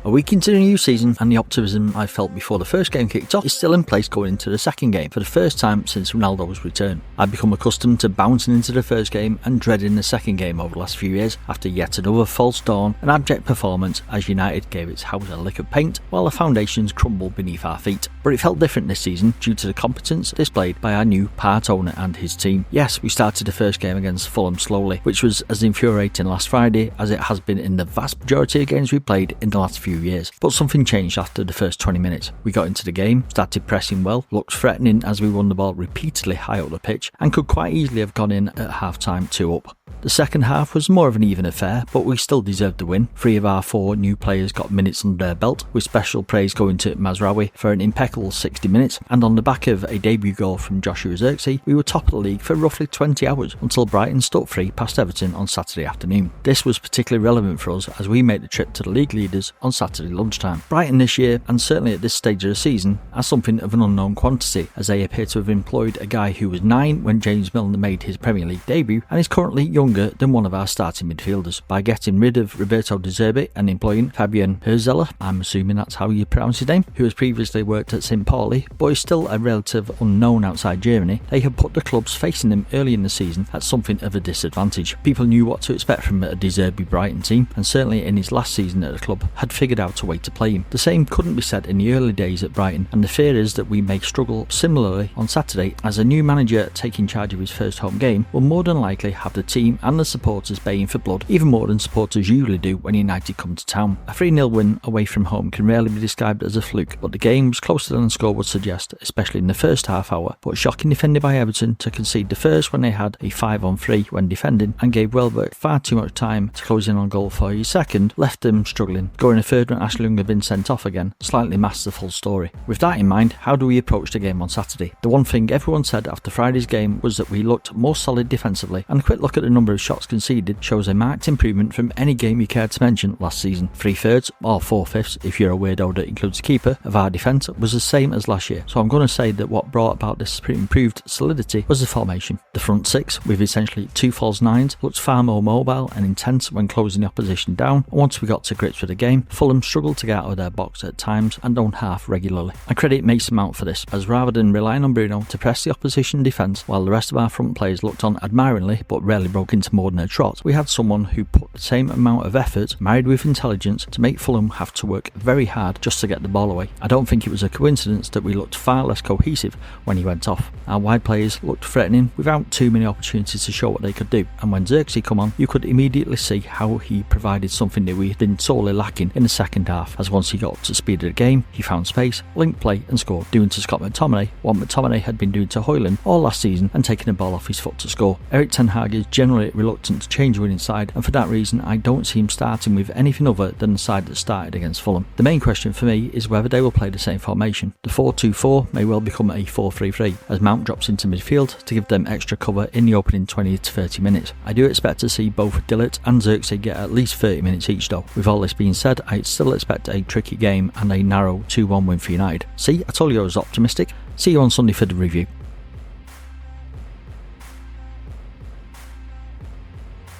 A week into the new season, and the optimism I felt before the first game kicked off is still in place going into the second game for the first time since Ronaldo's return. I've become accustomed to bouncing into the first game and dreading the second game over the last few years after yet another false dawn and abject performance as United gave its house a lick of paint while the foundations crumbled beneath our feet. But it felt different this season due to the competence displayed by our new part owner and his team. Yes, we started the first game against Fulham slowly, which was as infuriating last Friday as it has been in the vast majority of games we played in the last few years. But something changed after the first 20 minutes. We got into the game, started pressing well, looked threatening as we won the ball repeatedly high up the pitch, and could quite easily have gone in at half time 2 up. The second half was more of an even affair, but we still deserved the win. 3 of our 4 new players got minutes under their belt, with special praise going to Mazraoui for an impeccable 60 minutes, and on the back of a debut goal from Joshua Zirkzee, we were top of the league for roughly 20 hours until Brighton stuck free past Everton on Saturday afternoon. This was particularly relevant for us as we made the trip to the league leaders on Saturday lunchtime. Brighton this year, and certainly at this stage of the season, are something of an unknown quantity, as they appear to have employed a guy who was 9 when James Milner made his Premier League debut and is currently younger than one of our starting midfielders, by getting rid of Roberto De Zerbi and employing Fabian Hürzeler, I'm assuming that's how you pronounce his name, who has previously worked at St. Pauli but is still a relative unknown outside Germany. They have put the clubs facing them early in the season at something of a disadvantage. People knew what to expect from a De Zerbi Brighton team, and certainly in his last season at the club had figured out a way to play him. The same couldn't be said in the early days at Brighton, and the fear is that we may struggle similarly on Saturday, as a new manager taking charge of his first home game will more than likely have the team and the supporters baying for blood, even more than supporters usually do when United come to town. A 3-0 win away from home can rarely be described as a fluke, but the game was closer than the score would suggest, especially in the first half hour. But shocking defending by Everton to concede the first when they had a 5-on-3 when defending, and gave Welbeck far too much time to close in on goal for his second, left them struggling. Going a third when Ashley Young had been sent off again slightly masks the full story. With that in mind, how do we approach the game on Saturday? The one thing everyone said after Friday's game was that we looked more solid defensively, and a quick look at the number of shots conceded shows a marked improvement from any game you cared to mention last season. 3/3 or 4/5 if you're a weirdo that includes a keeper of our defence was the same as last year, so I'm going to say that what brought about this improved solidity was the formation. The front 6, with essentially 2 false 9s, looked far more mobile and intense when closing the opposition down, and once we got to grips with the game, Fulham struggled to get out of their box at times and owned half regularly. I credit Mason Mount for this, as rather than relying on Bruno to press the opposition defence while the rest of our front players looked on admiringly but rarely broke into more than a trot, we had someone who put the same amount of effort, married with intelligence, to make Fulham have to work very hard just to get the ball away. I don't think it was a coincidence that we looked far less cohesive when he went off. Our wide players looked threatening without too many opportunities to show what they could do, and when Zirkzee come on, you could immediately see how he provided something that we had been sorely lacking in the second half, as once he got up to speed of the game, he found space, linked play and scored, doing to Scott McTominay what McTominay had been doing to Højlund all last season and taking the ball off his foot to score. Erik ten Hag is generally reluctant to change winning side, and for that reason I don't see him starting with anything other than the side that started against Fulham. The main question for me is whether they will play the same formation. The 4-2-4 may well become a 4-3-3 as Mount drops into midfield to give them extra cover in the opening 20 to 30 minutes. I do expect to see both Dillett and Zirkzee get at least 30 minutes each though. With all this being said, I still expect a tricky game and a narrow 2-1 win for United. See, I told you I was optimistic. See you on Sunday for the review.